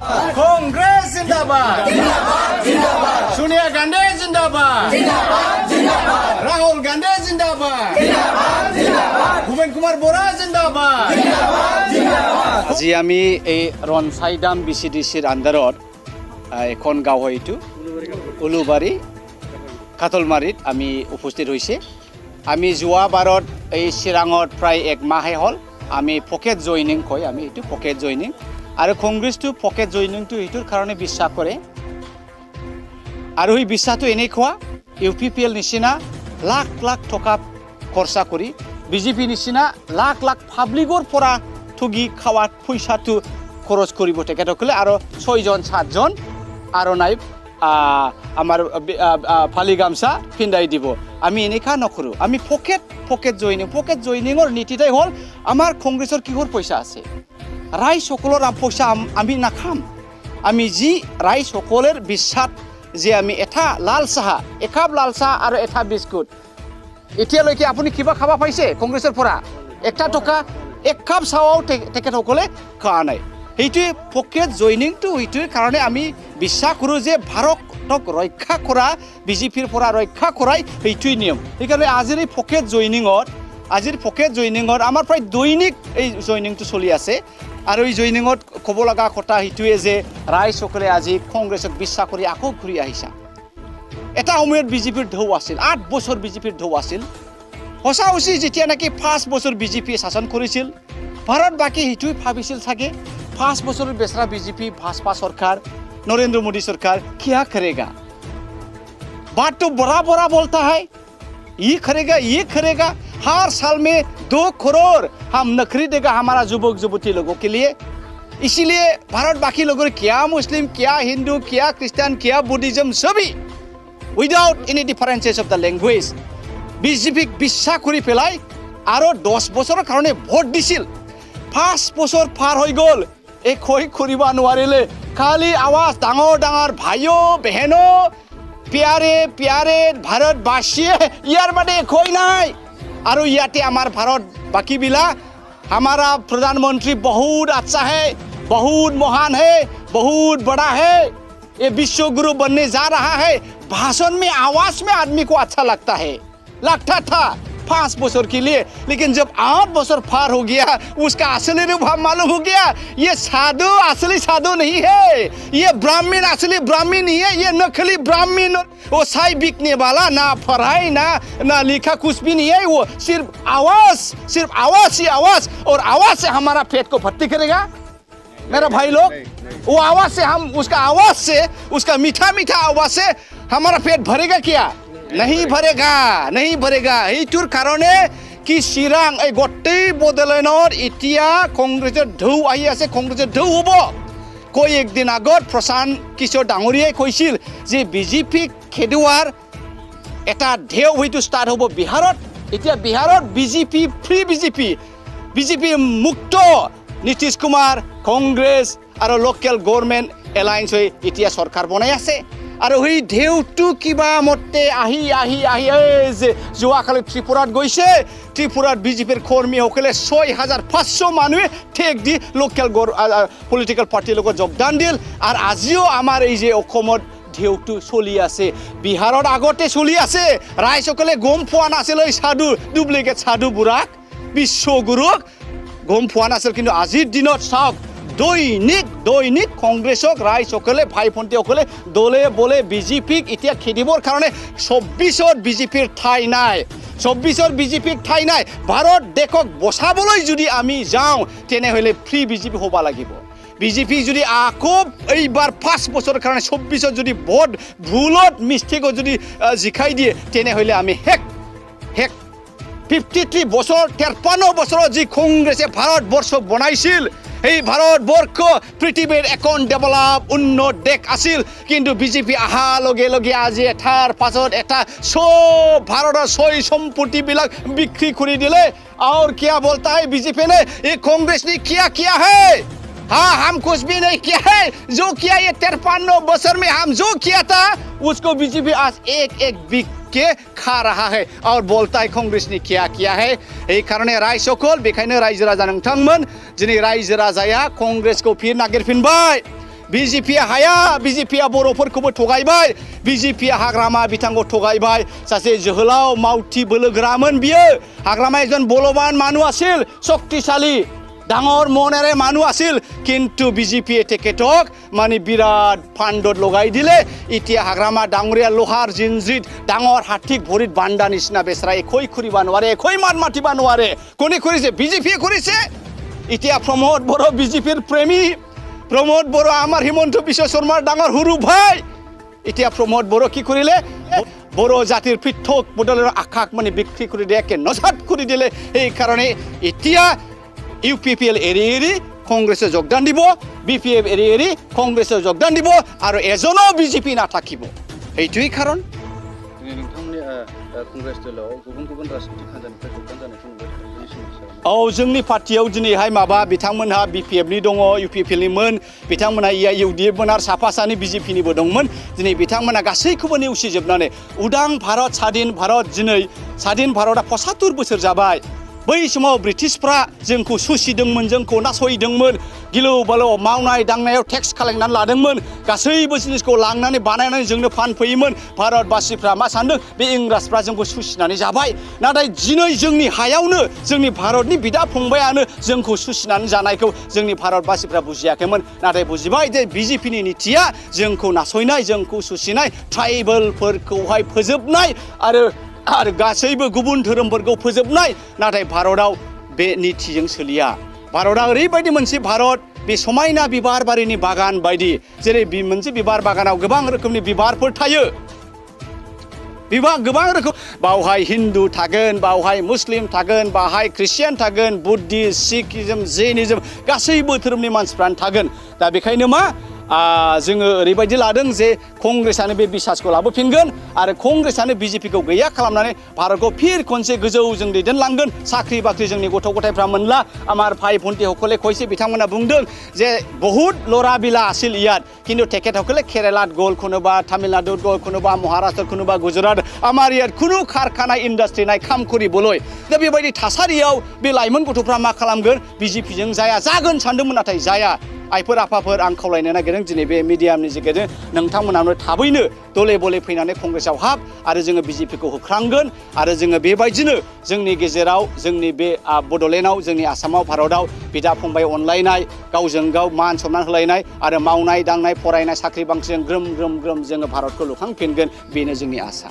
कांग्रेस जिंदाबाद सोनिया गांधी जिंदाबाद राहुल गांधी जिंदाबाद भूपेन कुमार बोरा जिंदाबाद আজি আমি এই ৰনচাইদাম বিচিডিচিৰ আণ্ডাৰত এখন গাঁও হয় এইটো উলুবাৰী কাটলমাৰীত আমি উপস্থিত হৈছে আমি যোৱা বাৰত এই চিৰাঙত প্ৰায় এক মাহে হ'ল আমি পকেট জইনিং কয় আমি এইটো পকেট জইনিং আৰু কংগ্ৰেছটো পকেট জইনিংটো এইটোৰ কাৰণে বিশ্বাস কৰে আৰু এই বিশ্বাসটো এনেকুৱা ইউপিপিএল নিচিনা লাখ লাখ টকা খৰচা কৰি বিজেপি নিচিনা লাখ লাখ পাব্লিকৰ পৰা ঠগি খাৱাত পইচাটো খৰচ কৰিব তেখেতসকলে আৰু 6 জন 7 জন আৰু নাই আমাৰ ফালি গামছা পিন্ধাই দিব আমি এনেকা নকৰোঁ আমি পকেট জইনিঙৰ নীতিটাই হ'ল আমাৰ কংগ্ৰেছৰ কিহৰ পইচা আছে ৰাইজসকলৰ পইচা আমি নাখাম আমি যি ৰাইজসকলৰ বিশ্বাস যে আমি এটা লাল চাহ একাপ লাল চাহ আৰু এটা বিস্কুট এতিয়ালৈকে আপুনি কিবা খাব পাইছে কংগ্ৰেছৰ পৰা 1 টকা এক কাপ চাহও তেখেতসকলে খোৱা নাই সেইটোৱে পকেট জইনিংটো এইটোৰ কাৰণে আমি বিশ্বাস কৰোঁ যে ভাৰতক ৰক্ষা কৰা বিজেপিৰ পৰা ৰক্ষা কৰাই সেইটোৱেই নিয়ম সেইকাৰণে আজিৰ এই পকেট জইনিঙত আমাৰ প্ৰায় দৈনিক এই জইনিংটো চলি আছে আৰু এই জইনিঙত ক'ব লগা কথা সেইটোৱে যে ৰাইজসকলে আজি কংগ্ৰেছক বিশ্বাস কৰি আকৌ ঘূৰি আহিছে এটা সময়ত বিজেপিৰ ঢৌ আছিল 8 বছৰ বিজেপিৰ ঢৌ আছিল সঁচা হৈছে যেতিয়া নেকি 5 বছৰ বিজেপিয়ে শাসন কৰিছিল ভাৰতবাসী সেইটোৱে ভাবিছিল চাগে 5 বছৰৰ বেচৰা বিজেপি ভাজপা सरकार नरेंद्र मोदी सरकार क्या करेगा बात तो बड़ा बोलता है ये करेगा हर साल में 2 करोड़ हम न खरीदेगा हमारा युवक युवती लोगों के लिए इसीलिए भारतवासी लोगों क्या मुस्लिम क्या हिंदू क्या क्रिश्चियन क्या बुद्धिज्म सभी without any differences of the language বিজেপিক বিশ্বাস কৰি পেলাই আৰু 10 বছৰৰ কাৰণে ভোট দিছিল 5 বছৰ পাৰ হৈ গ'ল একোই কৰিব নোৱাৰিলে খালি আৱাজ ডাঙৰ ভাইও বহনো প্যাৰে ভাৰতবাসীয়ে ইয়াৰ মানে একোই নাই আৰু ইয়াতে আমাৰ ভাৰত বাকীবিলাক हमारा प्रधानमंत्री बहुत अच्छा है बहुत महान है बहुत बड़ा है ये विश्व गुरु बनने जा रहा है भाषण में आवाज में आदमी को अच्छा लगता था 5 बছर के लिए लेकिन जब 8 बছर पार हो गया उसका असली रूप हम मालूम हो गया ये साधु असली साधु नहीं है ये ब्राह्मण असली ब्राह्मण नहीं है ये नकली ब्राह्मण वो साई बिकने वाला ना पढ़ाई ना लिखा कुछ भी नहीं है वो सिर्फ आवाज ही आवाज और आवाज से हमारा पेट को भर्ती करेगा मेरा भाई लोग वो आवाज से हम उसका आवाज से उसका मीठा आवाज से हमारा पेट भरेगा क्या नहीं भरेगा এইটোৰ কাৰণে কি চিৰাং এই গোটেই বদলেনৰ এতিয়া কংগ্ৰেছৰ ঢৌ আহি আছে কংগ্ৰেছৰ ঢৌ হ'ব কৈ একদিন আগত প্ৰশান্ত কিশোৰ ডাঙৰীয়াই কৈছিল যে বিজেপি খেদুৱাৰ এটা ঢেউ হয়তো ষ্টাৰ্ট হ'ব বিহাৰত এতিয়া বিহাৰত বিজেপি মুক্ত নীতিশ কুমাৰ কংগ্ৰেছ আৰু লোকেল গভৰ্ণমেণ্ট এলায়েন্স হৈ এতিয়া চৰকাৰ বনাই আছে আৰু এই ঢেউটো কিবা মতে আহি যে যোৱাকালি ত্ৰিপুৰাত গৈছে ত্ৰিপুৰাত বিজেপিৰ কৰ্মীসকলে 6500 মানুহে ঠেক দি লোকেল পলিটিকেল পাৰ্টিৰ লগত যোগদান দিল আৰু আজিও আমাৰ এই যে অসমত ঢেউটো চলি আছে বিহাৰত আগতে চলি আছে ৰাইজসকলে গম পোৱা নাছিল এই সাধু ডুপ্লিকেট সাধু বুঢ়াক বিশ্বগুৰুক গম পোৱা নাছিল কিন্তু আজিৰ দিনত চাওক দৈনিক কংগ্ৰেছক ৰাইজসকলে ভাই ভণ্টিসকলে দলে বলে বিজেপিক এতিয়া খেদিবৰ কাৰণে 24ত বিজেপিৰ ঠাই নাই ভাৰত দেশক বচাবলৈ যদি আমি যাওঁ তেনেহ'লে ফ্ৰী বিজেপি হ'ব লাগিব বিজেপি যদি আকৌ এইবাৰ 5 বছৰৰ কাৰণে 24ত যদি ভোট ভুলত মিষ্টেকত যদি জিকাই দিয়ে তেনেহ'লে আমি হেক 53 বছৰ 53 বছৰত যি কংগ্ৰেছে ভাৰতবৰ্ষ বনাইছিল এই ভাৰতবৰ্ষ পৃথিৱীৰ এখন ডেভেলপ উন্নত দেশ আছিল কিন্তু বিজেপি অহাৰ লগে আজি এটাৰ পাছত এটা সব ভাৰতৰ সৈ সম্পত্তিবিলাক বিক্ৰী কৰি দিলে और क्या बोलता है बीजेपी ने ये कांग्रेस ने किया है हाँ हम कुछ भी नहीं किया है जो किया ये 53 बছर में हम जो किया था उसको बीजेपी आज एक बिक के खा रहा है और बोलता है कांग्रेस ने किया है এই কারণে রাইজসকল বেখাইনে রাইজ রাজা নोंथांमोन जिनै रायजो राजाया कांग्रेस को फिर नागिरफिनबाय बिजेपिया हाया बिजेपिया बर'फोरखौबो थगायबाय बिजेपिया हाग्रामा बिथांखौ थगायबाय सासे जोहोलाव मावथि बोलोगोरामोन बियो हाग्रामा एकजन बलवान मानु আছিল शक्तिशाली ডাঙৰ মনেৰে মানুহ আছিল কিন্তু বিজেপি তেখেতক মানে বিৰাট ফাণ্ডত লগাই দিলে এতিয়া হাগ্ৰামা ডাঙৰীয়া লোহাৰ জিনজিত ডাঙৰ হাতীক ভৰিত বান্দা নিচিনা বেচৰা একোই কৰিব নোৱাৰে একোই মাত মাতিব নোৱাৰে কোনে কৰিছে বিজেপিয়ে কৰিছে এতিয়া প্ৰমোদ বড়ো বিজেপিৰ প্ৰেমী প্ৰমোদ বড়ো আমাৰ হিমন্ত বিশ্ব শৰ্মাৰ ডাঙৰ সৰু ভাই এতিয়া প্ৰমোদ বড়ো কি কৰিলে বড়ো জাতিৰ পৃথক বদলৰ আকাশ মানে বিক্ৰী কৰি দিয়ে একে নজহাত কৰি দিলে এই কাৰণে এতিয়া UPPL এৰি কংগ্ৰেছে যোগদান দিব BPF এৰি কংগ্ৰেছে যোগদান দিব আৰু এজনো বিজেপি নাথাকিব এইটোই কাৰণ नोंथांमोननि कंग्रेस दलाव गुबुन गुबुन राजनीतिक हान्जानिफ्राय जोगदान जानायखौ नुबाय औ जोंनि पार्टियाव दिनैहाय माबा बिथांमोनहा BPFनि दङ UPPLनिमोन बिथांमोनहा UDF आरो साफा सानै BJPनिबो दंमोन दिनै बिथांमोनहा गासैखौबो नेवसिजोबनानै उदां भारत स्वाधीन भारत दिनै स्वाधीन भारतआ 75 बोसोर जाबाय बै समाव ब्रिटिशफ्रा जोंखौ सुसिदोंमोन जोंखौ नासयदोंमोन गिलु बालु मावनाय दांनायाव टेक्स खालामनानै लादोंमोन गासैबो जिनिसखौ लांनानै बानायनानै जोंनो फानफैयोमोन भारतबासिफ्रा मा सानदों बे इंराजफ्रा जोंखौ सुसिनानै जाबाय नाथाय दिनै जोंनि हायावनो जोंनि भारतनि बिदा फंबायानो जोंखौ सुसिनानै जानायखौ जोंनि भारतबासिफ्रा बुजियाखैमोन नाथाय बुजिबाय जे बिजेपिनि नीतिया जोंखौ नासयनाय जोंखौ सुसिनाय ट्राइबेलफोरखौहाय फोजोबनाय आरो गासैबो गुबुन धोरोमफोरखौ फोजोबनाय नाथाय भारतआव बे नीतिजों सोलिया भारतआ ओरैबायदि मोनसे भारत बे समायना बिबार बारिनि बागान बायदि जेरै मोनसे बिबार बागानाव गोबां रोखोमनि बिबारफोर थायो गोबां रोखोम बावहाय हिन्दु थागोन बावहाय मुस्लिम थागोन बावहाय ख्रिस्टियान थागोन बुद्धिस्ट सिखिजम जैनिजम गासैबो धोरोमनि मानसिफ्रानो थागोन दा बेखायनो मा जोङो ओरैबायदि लादों जे कंग्रेसआनो बे बिसासखौ लाबोफिनगोन आरो कंग्रेसआनो बिजेपिखौ गैया खालामनानै भारतखौ फिर खनसे गोजौ जों दैदेनलांगोन साख्रि बाख्रि जोंनि गथ' गथायफ्रा मोनला आमार भाई भन्टि সকলে কৈছে बिथांमोना बुंदों जे बहुत लरा बिला आसिल इयात किन्तु तेखेत সকলে केरेलात गल कोनोबा तामिलनाडुत गल कोनोबा महाराष्ट्र कोनोबा गुजरात आमार इयात कुनु कारखाना इन्डास्ट्रि नाय खाम करि बलय दा बेबायदि थासारियाव बे लाइमोन गथ'फ्रा मा खालामगोन बिजेपिजों जाया जागोन सानदोंमोन नाथाय जाया आइफोर आफाफोर आं खावलायनो नागिरदों दिनै बे मिडियामनि गेजेरजों नोंथांमोनानो थाबैनो दले बले फैनानै कंग्रेसआव हाब आरो जोङो बिजेपिखौ होख्रांगोन आरो जोङो बेबायदिनो जोंनि गेजेराव जोंनि बे बड'लेण्डआव जोंनि आसामाव भारतआव बिदा फंबाय अनलायनाय गावजों गाव मान सनमान होलायनाय आरो मावनाय दांनाय फरायनाय साख्रि बाख्रिजों ग्रोम ग्रोम ग्रोम जोङो भारतखौ लुखांफिनगोन बेनो जोंनि आसा